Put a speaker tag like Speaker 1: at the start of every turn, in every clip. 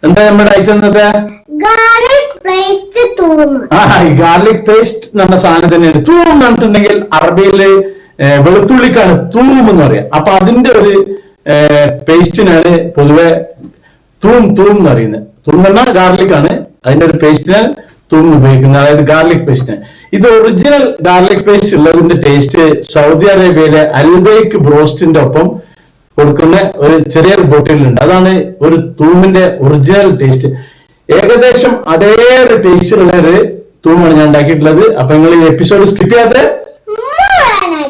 Speaker 1: എന്താ നമ്മുടെ ഐറ്റം ഇന്നത്തെ ഗാർലിക് പേസ്റ്റ് നമ്മുടെ സാധനം തന്നെയാണ്. തൂം എന്ന് പറഞ്ഞിട്ടുണ്ടെങ്കിൽ അറബിയില് വെളുത്തുള്ളിക്കാണ് തൂം എന്ന് പറയാം. അപ്പൊ അതിന്റെ ഒരു പേസ്റ്റിനാണ് പൊതുവെ തൂം എന്ന് പറയുന്നത്. തൂം എന്ന് പറഞ്ഞാൽ ഗാർലിക് ആണ്, അതിന്റെ ഒരു പേസ്റ്റിന് തൂം ഉപയോഗിക്കുന്നത്, അതായത് ഗാർലിക് പേസ്റ്റിന്. ഇത് ഒറിജിനൽ ഗാർലിക് പേസ്റ്റ് ഉള്ളതിന്റെ ടേസ്റ്റ് സൗദി അറേബ്യയിലെ അൽബൈക്ക് ബ്രോസ്റ്റിന്റെ ഒപ്പം കൊടുക്കുന്ന ഒരു ചെറിയൊരു ബോട്ടിലുണ്ട്. അതാണ് ഒരു തൂമിന്റെ ഒറിജിനൽ ടേസ്റ്റ്. ഏകദേശം അതേ ഒരു ടേസ്റ്റിലുള്ള ഒരു തൂമാണ് ഞാൻ ഉണ്ടാക്കിയിട്ടുള്ളത്. അപ്പൊ നിങ്ങൾ ഈ എപ്പിസോഡ് സ്കിപ്പ് ചെയ്യാതെ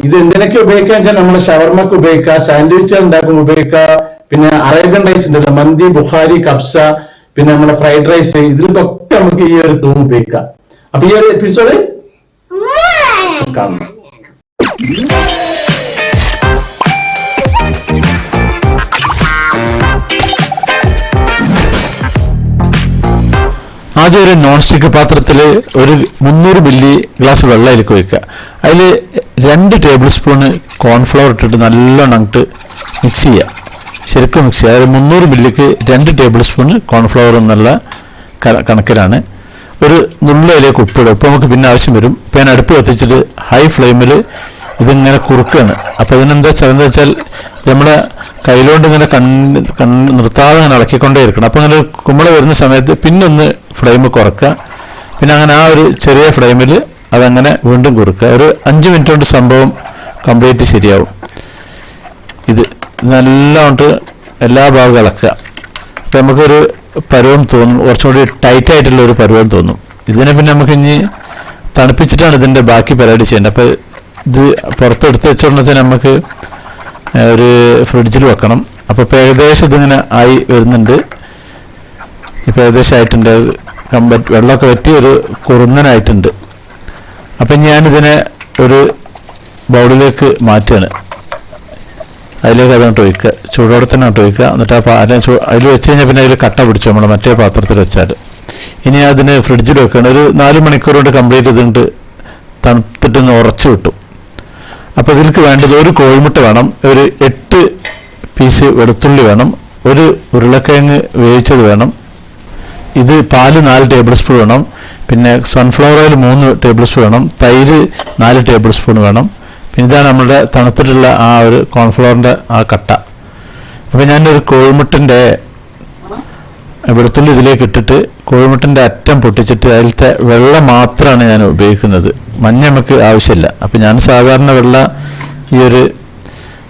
Speaker 1: ഇത് എന്തിനൊക്കെ ഉപയോഗിക്കാൻ വെച്ചാൽ നമ്മുടെ ഷവർമക്ക് ഉപയോഗിക്കുക, സാൻഡ്വിച്ച് ഉണ്ടാക്കുമ്പോൾ ഉപയോഗിക്കുക, പിന്നെ അറേബ്യൻ റൈസ് ഉണ്ടല്ലോ, മന്തി, ബുഖാരി, കബ്സ, പിന്നെ നമ്മുടെ ഫ്രൈഡ് റൈസ്, ഇതിലൊക്കെ നമുക്ക് ഈ ഒരു തൂം ഉപയോഗിക്കാം. അപ്പൊ ഈ ഒരു എപ്പിസോഡ് കാണണം.
Speaker 2: ആദ്യം ഒരു നോൺ സ്റ്റിക്ക് പാത്രത്തിൽ ഒരു 300 മില്ലി ഗ്ലാസ് വെള്ളത്തിലേക്ക് ഒഴിക്കുക. അതിൽ 2 ടേബിൾ സ്പൂണ് കോൺഫ്ലവർ ഇട്ടിട്ട് നല്ലോണം അങ്ങോട്ട് മിക്സ് ചെയ്യുക. ശരിക്കും മിക്സ് ചെയ്യുക. അതായത് 300 മില്ലിക്ക് 2 ടേബിൾ സ്പൂണ് കോൺഫ്ലവർ എന്നുള്ള കണക്കിലാണ്. ഒരു നുള്ളയിലേക്ക് ഉപ്പിടുക. ഉപ്പ് നമുക്ക് പിന്നെ ആവശ്യം വരും. ഇപ്പം ഞാൻ അടുപ്പ് കത്തിച്ചിട്ട് ഹൈ ഫ്ലെയിമിൽ ഇതിങ്ങനെ കുറുക്കുകയാണ്. അപ്പോൾ ഇതിനെന്താ വെച്ചാൽ നമ്മുടെ കയ്യിലോണ്ട് ഇങ്ങനെ നിർത്താതെ ഇങ്ങനെ ഇളക്കിക്കൊണ്ടേ ഇരിക്കണം. അപ്പോൾ അങ്ങനെ കുമ്പള വരുന്ന സമയത്ത് പിന്നെ ഒന്ന് ഫ്ലെയിം കുറക്കുക. പിന്നെ അങ്ങനെ ആ ഒരു ചെറിയ ഫ്ലെയിമിൽ അതങ്ങനെ വീണ്ടും കുറുക്കുക. ഒരു 5 മിനിറ്റ് കൊണ്ട് സംഭവം കംപ്ലീറ്റ് ശരിയാവും. ഇത് നല്ലോണ്ട് എല്ലാ ഭാഗവും ഇളക്കുക. അപ്പം നമുക്കൊരു പരുവം തോന്നും, കുറച്ചുകൂടി ടൈറ്റായിട്ടുള്ള ഒരു പരുവം തോന്നും. ഇതിനെ പിന്നെ നമുക്ക് ഇനി തണുപ്പിച്ചിട്ടാണ് ഇതിൻ്റെ ബാക്കി പരിപാടി ചെയ്യേണ്ടത്. അപ്പോൾ ഇത് പുറത്തെടുത്ത് വെച്ചോണ്ടത്തിന് നമുക്ക് ഒരു ഫ്രിഡ്ജിൽ വെക്കണം. അപ്പോൾ ഇപ്പോൾ ഏകദേശം ഇതിങ്ങനെ ആയി വരുന്നുണ്ട്. ഇപ്പോൾ ഏകദേശം ആയിട്ടുണ്ട്. വെള്ളമൊക്കെ വറ്റി ഒരു കുറുന്നനായിട്ടുണ്ട്. അപ്പം ഞാനിതിനെ ഒരു ബൗളിലേക്ക് മാറ്റുകയാണ്. അതിലേക്ക് അതങ്ങോട്ട് ഒഴിക്കുക. ചൂടോടെ തന്നെ അങ്ങോട്ട് ഒഴിക്കുക. എന്നിട്ട് ആ അതിൽ വെച്ച് കഴിഞ്ഞാൽ പിന്നെ അതിൽ കട്ട പിടിച്ചു നമ്മൾ മറ്റേ പാത്രത്തിൽ വെച്ചാൽ. ഇനി അതിന് ഫ്രിഡ്ജിൽ വെക്കണം. ഒരു 4 മണിക്കൂർ കൊണ്ട് കംപ്ലീറ്റ് ഇതിട്ട് തണുത്തിട്ടൊന്ന് ഉറച്ചു കിട്ടും. അപ്പോൾ ഇതിലേക്ക് വേണ്ടത് ഒരു കോഴിമുട്ട വേണം, ഒരു 8 പീസ് വെളുത്തുള്ളി വേണം, ഒരു ഉരുളക്കിഴങ്ങ് വേവിച്ചത് വേണം, ഇത് പാല് 4 ടേബിൾ സ്പൂൺ വേണം, പിന്നെ സൺഫ്ലവർ ഓയിൽ 3 ടേബിൾ സ്പൂൺ വേണം, തൈര് 4 ടേബിൾ സ്പൂൺ വേണം. പിന്നെ ഇതാണ് നമ്മുടെ തണുത്തിട്ടുള്ള ആ ഒരു കോൺഫ്ലവറിൻ്റെ ആ കട്ട. അപ്പോൾ ഞാനൊരു കോഴിമുട്ടിൻ്റെ വെളുത്തുള്ളി ഇതിലേക്ക് ഇട്ടിട്ട് കോഴിമുട്ടിൻ്റെ അറ്റം പൊട്ടിച്ചിട്ട് അതിലത്തെ വെള്ളം മാത്രമാണ് ഞാൻ ഉപയോഗിക്കുന്നത്. മഞ്ഞ നമുക്ക് ആവശ്യമില്ല. അപ്പോൾ ഞാൻ സാധാരണ വെള്ള ഈ ഒരു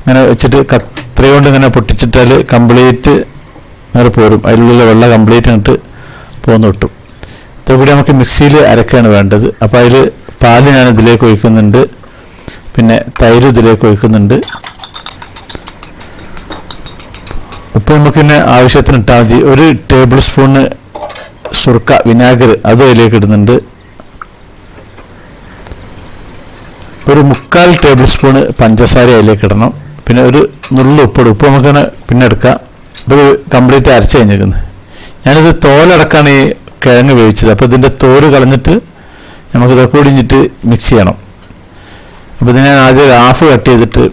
Speaker 2: ഇങ്ങനെ വെച്ചിട്ട് കത്രിക കൊണ്ട് ഇങ്ങനെ പൊട്ടിച്ചിട്ടാൽ കംപ്ലീറ്റ് നേരെ പോരും. അതിലുള്ള വെള്ളം കംപ്ലീറ്റ് അങ്ങോട്ട് പോന്ന് കിട്ടും. ഇതോടെ നമുക്ക് മിക്സിയിൽ അരക്കാണ് വേണ്ടത്. അപ്പോൾ അതിൽ പാല് ഞാൻ ഇതിലേക്ക് ഒഴിക്കുന്നുണ്ട്, പിന്നെ തൈര് ഇതിലേക്ക് ഒഴിക്കുന്നുണ്ട്. ഉപ്പ് നമുക്ക് പിന്നെ ആവശ്യത്തിന് ഇട്ടാൽ മതി. ഒരു ടേബിൾ സ്പൂണ് സുർക്ക വിനാഗിരി അതും അതിലേക്ക് ഇടുന്നുണ്ട്. ഒരു 3/4 ടേബിൾ സ്പൂണ് പഞ്ചസാര അതിലേക്ക് ഇടണം. പിന്നെ ഒരു നുള്ളു ഉപ്പിടും. ഉപ്പ് നമുക്കാണ് പിന്നെ എടുക്കാം. ഇത് കംപ്ലീറ്റ് അരച്ച് കഴിഞ്ഞിരിക്കുന്നത്. ഞാനിത് തോലടക്കാണ് ഈ കിഴങ്ങ് വേവിച്ചത്. അപ്പോൾ ഇതിൻ്റെ തോല് കളഞ്ഞിട്ട് നമുക്കിതൊക്കെ കൂടിഞ്ഞിട്ട് മിക്സ് ചെയ്യണം. അപ്പോൾ ഇതിനെ ആദ്യം ഒരു ഹാഫ് കട്ട് ചെയ്തിട്ട്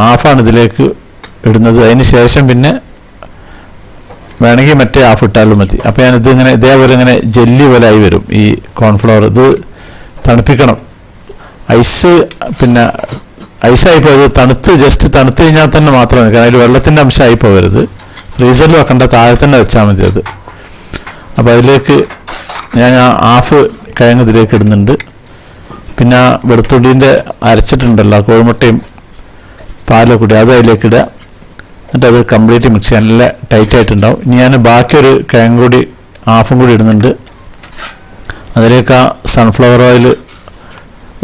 Speaker 2: ഹാഫാണ് ഇതിലേക്ക് ഇടുന്നത്. അതിന് ശേഷം പിന്നെ വേണമെങ്കിൽ മറ്റേ ഹാഫ് ഇട്ടാലും മതി. അപ്പോൾ ഞാനിത് ഇങ്ങനെ ഇതേപോലെ ഇങ്ങനെ ജെല്ലി പോലെ ആയി വരും ഈ കോൺഫ്ലവർ. ഇത് തണുപ്പിക്കണം. പിന്നെ ഐസായി പോയത് ജസ്റ്റ് തണുത്ത് കഴിഞ്ഞാൽ തന്നെ മാത്രം മതി. കാരണം അതിൽ വെള്ളത്തിൻ്റെ അംശമായി പോകരുത്. ഫ്രീസറിൽ വെക്കേണ്ട, താഴെ തന്നെ വെച്ചാൽ മതി അത്. അപ്പോൾ അതിലേക്ക് ഞാൻ ആ ഹാഫ് കിഴങ്ങ് ഇതിലേക്ക് ഇടുന്നുണ്ട്. പിന്നെ ആ വെളുത്തുള്ളിൻ്റെ അരച്ചിട്ടുണ്ടല്ലോ കോഴിമുട്ടയും പാലൊക്കെ കൂടി അത് അതിലേക്ക് ഇടുക. എന്നിട്ട് അത് കംപ്ലീറ്റ് മിക്സ് ചെയ്യാൻ നല്ല ടൈറ്റായിട്ടുണ്ടാവും. ഇനി ഞാൻ ബാക്കി ഒരു കിഴങ്ങ് കൂടി ഹാഫും കൂടി ഇടുന്നുണ്ട്. അതിലേക്ക് ആ സൺഫ്ലവർ ഓയിൽ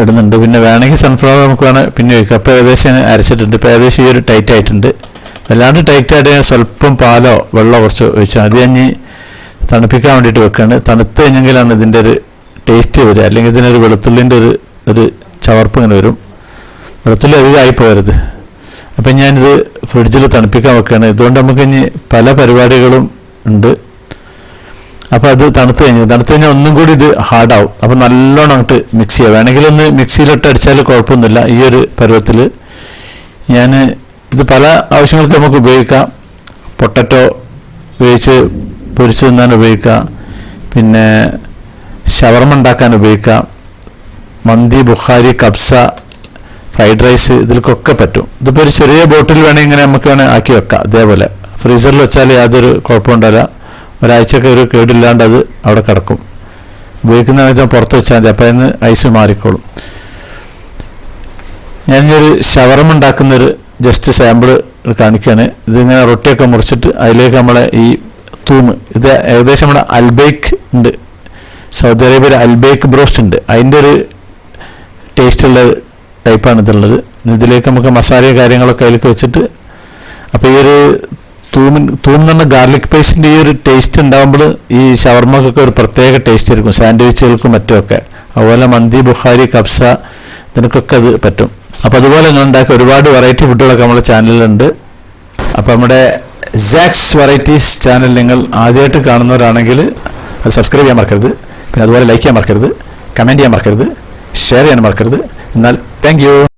Speaker 2: ഇടുന്നുണ്ട്. പിന്നെ വേണമെങ്കിൽ സൺഫ്ലവർ നമുക്ക് വേണം പിന്നെ ഒഴിക്കാം. അപ്പോൾ ഏകദേശം അരച്ചിട്ടുണ്ട്. ഇപ്പോൾ ഏകദേശം ഈ ഒരു ടൈറ്റ് ആയിട്ടുണ്ട്. വല്ലാണ്ട് ടൈറ്റായിട്ട് സ്വല്പം പാലോ വെള്ളമോ കുറച്ച് ഒഴിച്ചാൽ അത് കഴിഞ്ഞ് തണുപ്പിക്കാൻ വേണ്ടിയിട്ട് വെക്കുകയാണ്. തണുത്ത് കഴിഞ്ഞെങ്കിലാണ് ഇതിൻ്റെ ഒരു ടേസ്റ്റ് വരിക. അല്ലെങ്കിൽ ഇതിനൊരു വെളുത്തുള്ളിൻ്റെ ഒരു ചവർപ്പ് ഇങ്ങനെ വരും. വെളുത്തുള്ളി അധികമായി പോകരുത്. അപ്പം ഞാനിത് ഫ്രിഡ്ജിൽ തണുപ്പിക്കാൻ വെക്കുകയാണ്. ഇതുകൊണ്ട് നമുക്ക് ഇനി പല പരിപാടികളും ഉണ്ട്. അപ്പോൾ അത് തണുത്ത് കഴിഞ്ഞാൽ ഒന്നും കൂടി ഇത് ഹാർഡാവും. അപ്പോൾ നല്ലോണം അങ്ങോട്ട് മിക്സ് ചെയ്യുക. വേണമെങ്കിൽ ഒന്ന് മിക്സിയിലിട്ട് അടിച്ചാൽ കുഴപ്പമൊന്നുമില്ല. ഈ ഒരു പരുവത്തിൽ ഞാൻ ഇത് പല ആവശ്യങ്ങൾക്ക് നമുക്ക് ഉപയോഗിക്കാം. പൊട്ടറ്റോ വേവിച്ച് പൊരിച്ച് തിന്നാൻ ഉപയോഗിക്കാം, പിന്നെ ഷവർമ ഉണ്ടാക്കാൻ ഉപയോഗിക്കാം, മന്തി, ബുഖാരി, കബ്സ, ഫ്രൈഡ് റൈസ് ഇതിൽക്കൊക്കെ പറ്റും. ഇതിപ്പോൾ ഒരു ചെറിയ ബോട്ടിൽ വേണമെങ്കിൽ ഇങ്ങനെ നമുക്ക് ആക്കി വെക്കാം. അതേപോലെ ഫ്രീസറിൽ വെച്ചാൽ യാതൊരു കുഴപ്പമുണ്ടാവില്ല. ഒരാഴ്ചയൊക്കെ ഒരു കേടില്ലാണ്ട് അത് അവിടെ കിടക്കും. ഉപയോഗിക്കുന്ന പുറത്ത് വെച്ചാൽ മതി, അപ്പോൾ അതിന് ഐസ് മാറിക്കോളും. ഞാനൊരു ഷവർമ ഉണ്ടാക്കുന്നൊരു ജസ്റ്റ് സാമ്പിൾ കാണിക്കുകയാണ്. ഇതിങ്ങനെ റൊട്ടിയൊക്കെ മുറിച്ചിട്ട് അതിലേക്ക് നമ്മളെ ഈ തൂമ്, ഇത് ഏകദേശം നമ്മുടെ അൽബേക്ക് ഉണ്ട്, സൗദി അറേബ്യയിൽ അൽബേക്ക് ബ്രോസ്റ്റ് ഉണ്ട്, അതിൻ്റെ ഒരു ടേസ്റ്റുള്ള ടൈപ്പാണ് ഇതുള്ളത്. ഇതിലേക്ക് നമുക്ക് മസാല കാര്യങ്ങളൊക്കെ അതിലേക്ക് വെച്ചിട്ട്, അപ്പോൾ ഈ ഒരു തൂം എന്ന് പറഞ്ഞ ഗാർലിക് പേസ്റ്റിൻ്റെ ഈ ഒരു ടേസ്റ്റ് ഉണ്ടാകുമ്പോൾ ഈ ഷവർമക്കൊക്കെ ഒരു പ്രത്യേക ടേസ്റ്റ് ആയിരിക്കും, സാൻഡ്വിച്ചുകൾക്കും മറ്റുമൊക്കെ. അതുപോലെ മന്തി, ബുഖാരി, കബ്സ ഇതിനൊക്കെ അത് പറ്റും. അപ്പോൾ അതുപോലെ നിങ്ങൾ ഉണ്ടാക്കിയ ഒരുപാട് വെറൈറ്റി ഫുഡുകളൊക്കെ നമ്മുടെ ചാനലിലുണ്ട്. അപ്പോൾ നമ്മുടെ സാക്സ് വെറൈറ്റീസ് ചാനൽ നിങ്ങൾ ആദ്യമായിട്ട് കാണുന്നവരാണെങ്കിൽ അത് സബ്സ്ക്രൈബ് ചെയ്യാൻ മറക്കരുത്. പിന്നെ അതുപോലെ ലൈക്ക് ചെയ്യാൻ മറക്കരുത്, കമൻറ്റ് ചെയ്യാൻ മറക്കരുത്, ഷെയർ ചെയ്യാൻ മറക്കരുത്. എന്നാൽ താങ്ക് യു.